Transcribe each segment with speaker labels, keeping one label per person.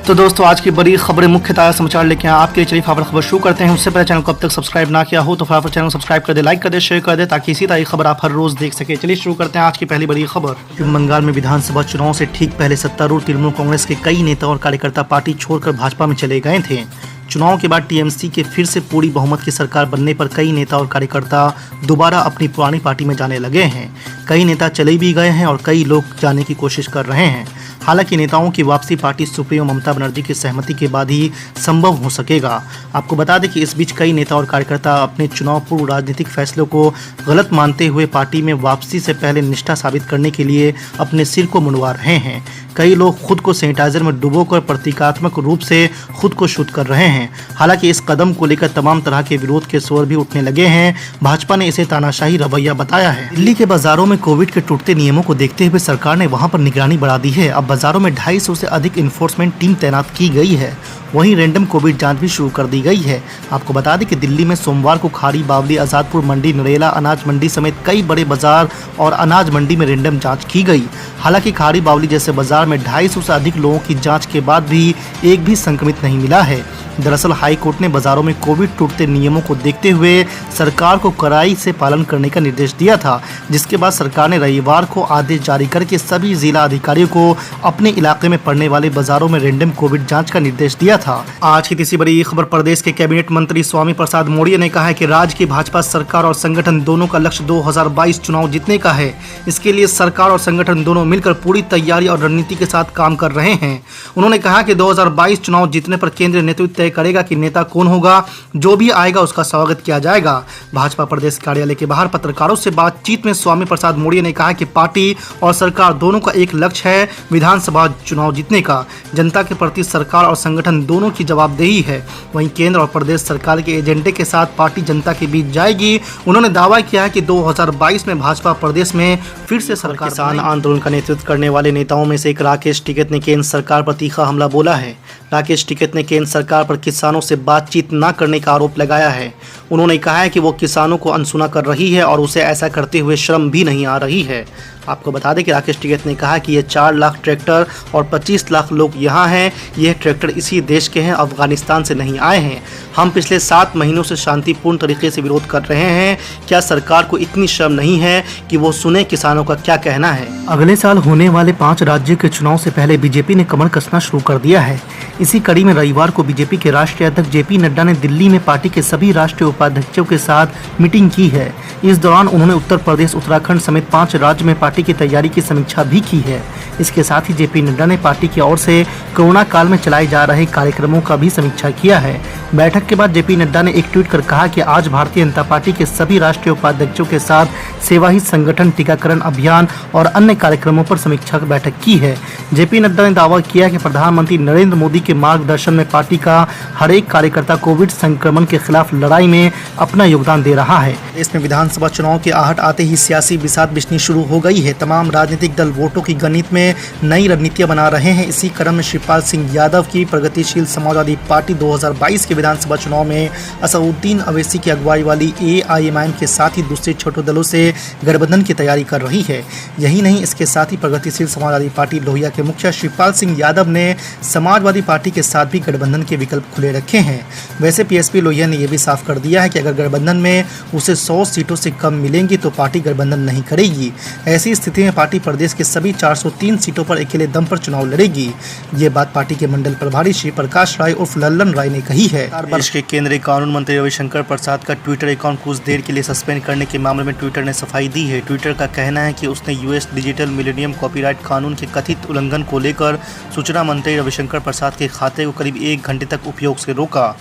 Speaker 1: तो दोस्तों आज की बड़ी खबरें मुख्य ताज़ा समाचार लेके आपके लिए। चलिए खबर शुरू करते हैं। उससे पहले चैनल को अब तक सब्सक्राइब ना किया हो तो फटाफट चैनल को सब्सक्राइब कर दे, लाइक कर दे, शेयर कर दे ताकि इसी तरह की खबर आप हर रोज देख सके। चलिए शुरू करते हैं आज की पहली बड़ी खबर। बंगाल में विधानसभा चुनाव से ठीक पहले सत्तारूढ़ तृणमूल कांग्रेस के कई नेता और कार्यकर्ता पार्टी छोड़कर भाजपा में चले गए थे। चुनाव के बाद टीएमसी के फिर से पूरी बहुमत की सरकार बनने पर कई नेता और कार्यकर्ता दोबारा अपनी पुरानी पार्टी में जाने लगे हैं। कई नेता चले भी गए हैं और कई लोग जाने की कोशिश कर रहे हैं। हालांकि नेताओं की वापसी पार्टी सुप्रीमो ममता बनर्जी की सहमति के बाद ही संभव हो सकेगा। आपको बता दें कि इस बीच कई नेता और कार्यकर्ता अपने चुनाव पूर्व राजनीतिक फैसलों को गलत मानते हुए पार्टी में वापसी से पहले निष्ठा साबित करने के लिए अपने सिर को मुंडवा रहे हैं। कई लोग खुद को सैनिटाइजर में डुबोकर प्रतीकात्मक रूप से खुद को शुद्ध कर रहे हैं। हालांकि इस कदम को लेकर तमाम तरह के विरोध के स्वर भी उठने लगे हैं। भाजपा ने इसे तानाशाही रवैया बताया है। दिल्ली के बाजारों में कोविड के टूटते नियमों को देखते हुए सरकार ने वहां पर निगरानी बढ़ा दी है। अब बाजारों में 250 से अधिक इन्फोर्समेंट टीम तैनात की गई है। वहीं रैंडम कोविड जांच भी शुरू कर दी गई है। आपको बता दें कि दिल्ली में सोमवार को खाड़ी, बावली, आजादपुर मंडी, नरेला अनाज मंडी समेत कई बड़े बाजार और अनाज मंडी में रैंडम जांच की गई। हालांकि खाड़ी, बावली जैसे बाजार में 250 से अधिक लोगों की जांच के बाद भी एक भी संक्रमित नहीं मिला है। दरअसल हाई कोर्ट ने बाजारों में कोविड टूटते नियमों को देखते हुए सरकार को कड़ाई से पालन करने का निर्देश दिया था, जिसके बाद सरकार ने रविवार को आदेश जारी करके सभी जिला अधिकारियों को अपने इलाके में पड़ने वाले बाजारों में रैंडम कोविड जांच का निर्देश दिया था। आज की तीसरी बड़ी खबर। प्रदेश के कैबिनेट मंत्री स्वामी प्रसाद मौर्य ने कहा है कि राज्य की भाजपा सरकार और संगठन दोनों का लक्ष्य 2022 चुनाव जीतने का है। इसके लिए सरकार और संगठन दोनों मिलकर पूरी तैयारी और रणनीति के साथ काम कर रहे हैं। उन्होंने कहा कि 2022 चुनाव जीतने पर केंद्रीय नेतृत्व करेगा कि नेता कौन होगा। जो भी आएगा उसका स्वागत किया जाएगा। भाजपा प्रदेश कार्यालय के बाहर पत्रकारों से बातचीत में स्वामी प्रसाद मौर्य ने कहा कि पार्टी और सरकार दोनों का एक लक्ष्य है, विधानसभा चुनाव जीतने का। जनता के प्रति सरकार और संगठन दोनों की जवाबदेही है। वहीं केंद्र और प्रदेश सरकार के एजेंडे के साथ पार्टी जनता के बीच जाएगी। उन्होंने दावा किया है कि 2022 में भाजपा प्रदेश में फिर से सरकार। किसान आंदोलन का नेतृत्व करने वाले नेताओं में से एक राकेश टिकैत ने केंद्र सरकार पर तीखा हमला बोला है। राकेश टिकैत ने केंद्र सरकार पर किसानों से बातचीत न करने का आरोप लगाया है। उन्होंने कहा है कि वो किसानों को अनसुना कर रही है और उसे ऐसा करते हुए शर्म भी नहीं आ रही है। आपको बता दें कि राकेश टिकैत ने कहा कि ये 4 लाख ट्रैक्टर और 25 लाख लोग यहाँ हैं। यह ट्रैक्टर इसी देश के हैं, अफगानिस्तान से नहीं आए हैं। हम पिछले 7 महीनों से शांतिपूर्ण तरीके से विरोध कर रहे हैं। क्या सरकार को इतनी शर्म नहीं है कि वो सुने किसानों का क्या कहना है। अगले साल होने वाले 5 राज्यों के चुनाव से पहले बीजेपी ने कमर कसना शुरू कर दिया है। इसी कड़ी में रविवार को बीजेपी के राष्ट्रीय अध्यक्ष जेपी नड्डा ने दिल्ली में पार्टी के सभी राष्ट्रीय उपाध्यक्षों के साथ मीटिंग की है। इस दौरान उन्होंने उत्तर प्रदेश, उत्तराखंड समेत 5 राज्य में पार्टी की तैयारी की समीक्षा भी की है। इसके साथ ही जेपी नड्डा ने पार्टी की ओर से कोरोना काल में चलाए जा रहे कार्यक्रमों का भी समीक्षा किया है। बैठक के बाद जेपी नड्डा ने एक ट्वीट कर कहा कि आज भारतीय जनता पार्टी के सभी राष्ट्रीय उपाध्यक्षों के साथ सेवा ही संगठन, टीकाकरण अभियान और अन्य कार्यक्रमों पर समीक्षा बैठक की है। जेपी नड्डा ने दावा किया कि प्रधानमंत्री नरेंद्र मोदी के मार्गदर्शन में पार्टी का हर एक कार्यकर्ता कोविड संक्रमण के खिलाफ लड़ाई में अपना योगदान दे रहा है। इसमें विधानसभा चुनाव की आहट आते ही सियासी बिसात बिछनी शुरू हो गई है। तमाम राजनीतिक दल वोटों की गणित में नई रणनीतियां बना रहे हैं। इसी क्रम में शिवपाल सिंह यादव की प्रगतिशील समाजवादी पार्टी 2022 के विधानसभा चुनाव में असदुद्दीन अवैसी की अगुवाई वाली एआईएमआईएम के साथ ही दूसरे छोटे दलों से गठबंधन की तैयारी कर रही है। यही नहीं, इसके साथ ही प्रगतिशील समाजवादी पार्टी लोहिया के मुखिया शिवपाल सिंह यादव ने समाजवादी पार्टी के साथ भी गठबंधन के विकल्प खुले रखे हैं। वैसे पीएसपी लोहिया ने यह भी साफ कर दिया है कि अगर गठबंधन में उसे 100 सीटों से कम मिलेंगी तो पार्टी गठबंधन नहीं करेगी। ऐसी स्थिति में पार्टी प्रदेश के सभी 403 सीटों पर अकेले दम पर चुनाव लड़ेगी। ये बात पार्टी के मंडल प्रभारी श्री प्रकाश राय उर्फ लल्लन राय ने कही है। देश के केंद्रीय कानून मंत्री रविशंकर प्रसाद का ट्विटर अकाउंट कुछ देर के लिए सस्पेंड करने के मामले में ट्विटर ने सफाई दी है। ट्विटर का कहना है कि उसने यूएस डिजिटल मिलेनियम कॉपीराइट कानून के कथित उल्लंघन को लेकर सूचना मंत्री रविशंकर प्रसाद के खाते को करीब 1 घंटे तक उपयोग से रोका।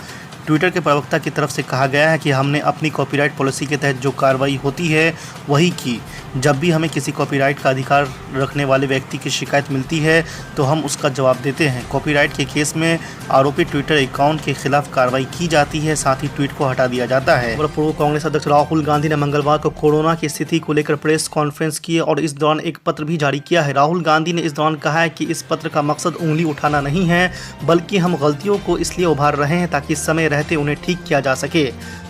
Speaker 1: ट्विटर के प्रवक्ता की तरफ से कहा गया है कि हमने अपनी कॉपीराइट पॉलिसी के तहत जो कार्रवाई होती है वही की। जब भी हमें किसी कॉपीराइट का अधिकार रखने वाले व्यक्ति की शिकायत मिलती है तो हम उसका जवाब देते हैं। कॉपीराइट के केस में आरोपित ट्विटर अकाउंट के खिलाफ कार्रवाई की जाती है, साथ ही ट्वीट को हटा दिया जाता है। और पूर्व कांग्रेस अध्यक्ष राहुल गांधी ने मंगलवार को कोरोना की स्थिति को लेकर प्रेस कॉन्फ्रेंस की और इस दौरान एक पत्र भी जारी किया है। राहुल गांधी ने इस दौरान कहा है कि इस पत्र का मकसद उंगली उठाना नहीं है, बल्कि हम गलतियों को इसलिए उभार रहे हैं ताकि समय रहते उन्हें ठीक किया जा सके।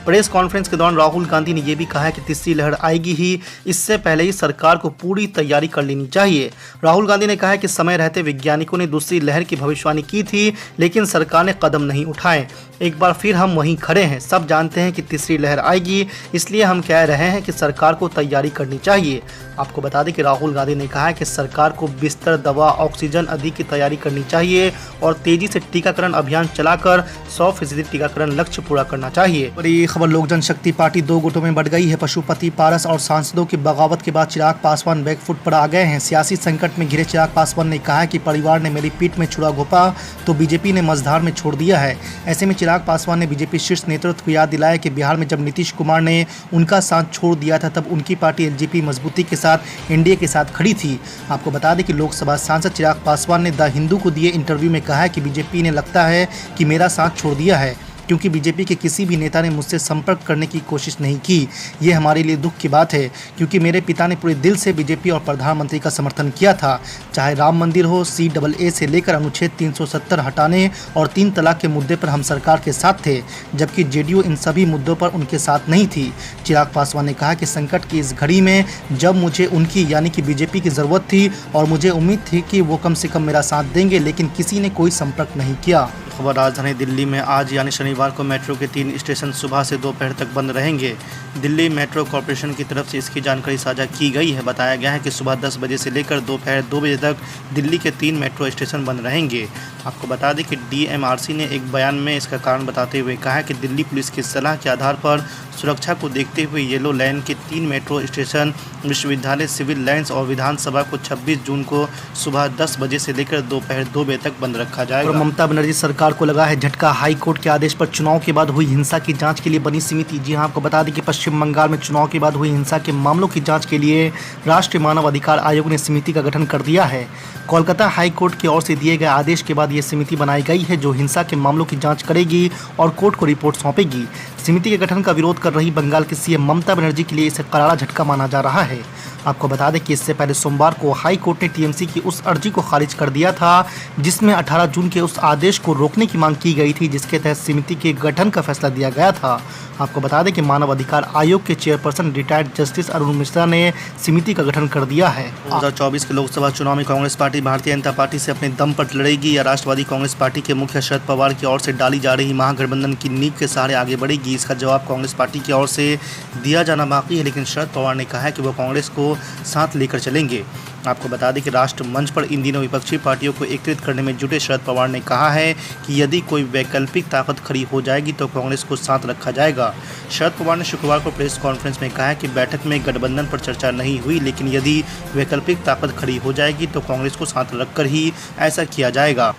Speaker 1: प्रेस कॉन्फ्रेंस के दौरान राहुल गांधी ने यह भी कहा है कि तीसरी लहर आएगी ही, इससे पहले ही सरकार को पूरी तैयारी कर लेनी चाहिए। राहुल गांधी ने कहा है कि समय रहते वैज्ञानिकों ने दूसरी लहर की भविष्यवाणी की थी, लेकिन सरकार ने कदम नहीं उठाए। एक बार फिर हम वहीं खड़े हैं, सब जानते हैं कि तीसरी लहर आएगी, इसलिए हम कह रहे हैं कि सरकार को तैयारी करनी चाहिए। आपको बता दें कि राहुल गांधी ने कहा है कि सरकार को बिस्तर, दवा, ऑक्सीजन आदि की तैयारी करनी चाहिए और तेजी से टीकाकरण अभियान चलाकर 100% टीकाकरण लक्ष्य पूरा करना चाहिए। बड़ी खबर, लोक जनशक्ति पार्टी दो गुटों में बढ़ गई है। पशुपति पारस और सांसदों की बगावत के बाद चिराग पासवान बैकफुट पर आ गए हैं। सियासी संकट में घिरे चिराग पासवान ने कहा है कि परिवार ने मेरी पीठ में छुरा घोंपा तो बीजेपी ने मझधार में छोड़ दिया है। ऐसे में चिराग पासवान ने बीजेपी शीर्ष नेतृत्व को याद दिलाया कि बिहार में जब नीतीश कुमार ने उनका साथ छोड़ दिया था, तब उनकी पार्टी एलजेपी मजबूती के साथ एनडीए के साथ खड़ी थी। आपको बता दें कि लोकसभा सांसद चिराग पासवान ने द हिंदू को दिए इंटरव्यू में कहा है कि बीजेपी ने लगता है कि मेरा साथ छोड़ दिया है, क्योंकि बीजेपी के किसी भी नेता ने मुझसे संपर्क करने की कोशिश नहीं की। ये हमारे लिए दुख की बात है, क्योंकि मेरे पिता ने पूरे दिल से बीजेपी और प्रधानमंत्री का समर्थन किया था। चाहे राम मंदिर हो, CAA से लेकर अनुच्छेद 370 हटाने और 3 तलाक के मुद्दे पर हम सरकार के साथ थे, जबकि जेडीयू इन सभी मुद्दों पर उनके साथ नहीं थी। चिराग पासवान ने कहा कि संकट की इस घड़ी में जब मुझे उनकी यानी कि बीजेपी की ज़रूरत थी और मुझे उम्मीद थी कि वो कम से कम मेरा साथ देंगे, लेकिन किसी ने कोई संपर्क नहीं किया। खबर, राजधानी दिल्ली में आज यानी शनिवार को मेट्रो के 3 स्टेशन सुबह से दोपहर तक बंद रहेंगे। दिल्ली मेट्रो कॉरपोरेशन की तरफ से इसकी जानकारी साझा की गई है। बताया गया है कि सुबह 10 बजे से लेकर दोपहर 2 बजे तक दिल्ली के 3 मेट्रो स्टेशन बंद रहेंगे। आपको बता दें कि DMRC ने एक बयान में इसका कारण बताते हुए कहा है कि दिल्ली पुलिस की सलाह के आधार पर सुरक्षा को देखते हुए येलो लाइन के 3 मेट्रो स्टेशन, विश्वविद्यालय, सिविल लाइन्स और विधानसभा को 26 जून को सुबह 10 बजे से लेकर दोपहर 2 बजे तक बंद रखा जाएगा। और ममता बनर्जी सरकार को लगा है झटका। हाई कोर्ट के आदेश पर चुनाव के बाद हुई हिंसा की जांच के लिए बनी समिति। जी हां, आपको बता दें कि पश्चिम बंगाल में चुनाव के बाद हुई हिंसा के मामलों की जांच के लिए राष्ट्रीय मानव अधिकार आयोग ने समिति का गठन कर दिया है। कोलकाता हाई कोर्ट की ओर से दिए गए आदेश के बाद ये समिति बनाई गई है, जो हिंसा के मामलों की जांच करेगी और कोर्ट को रिपोर्ट सौंपेगी। समिति के गठन का विरोध कर रही बंगाल की सीएम ममता बनर्जी के लिए इसे करारा झटका माना जा रहा है। आपको बता दें कि इससे पहले सोमवार को हाई कोर्ट ने टीएमसी की उस अर्जी को खारिज कर दिया था, जिसमें 18 जून के उस आदेश को रोकने की मांग की गई थी, जिसके तहत समिति के गठन का फैसला दिया गया था। आपको बता दें कि मानव अधिकार आयोग के chairperson retired justice Arun Mishra ने समिति का गठन कर दिया है। 2024 के लोकसभा चुनाव में कांग्रेस पार्टी भारतीय जनता पार्टी से अपने दम पर लड़ेगी या राष्ट्रवादी कांग्रेस पार्टी के मुखिया शरद पवार की ओर से डाली जा रही महागठबंधन की नींव के सहारे आगे बढ़ेगी? इसका जवाब कांग्रेस पार्टी की ओर से दिया जाना बाकी है, लेकिन शरद पवार ने कहा है कि वो कांग्रेस को साथ लेकर चलेंगे। आपको बता दें कि राष्ट्र मंच पर इन दिनों विपक्षी पार्टियों को एकत्रित करने में जुटे शरद पवार ने कहा है कि यदि कोई वैकल्पिक ताकत खड़ी हो जाएगी तो कांग्रेस को साथ रखा जाएगा। शरद पवार ने शुक्रवार को प्रेस कॉन्फ्रेंस में कहा है कि बैठक में गठबंधन पर चर्चा नहीं हुई, लेकिन यदि वैकल्पिक ताकत खड़ी हो जाएगी तो कांग्रेस को साथ रखकर ही ऐसा किया जाएगा।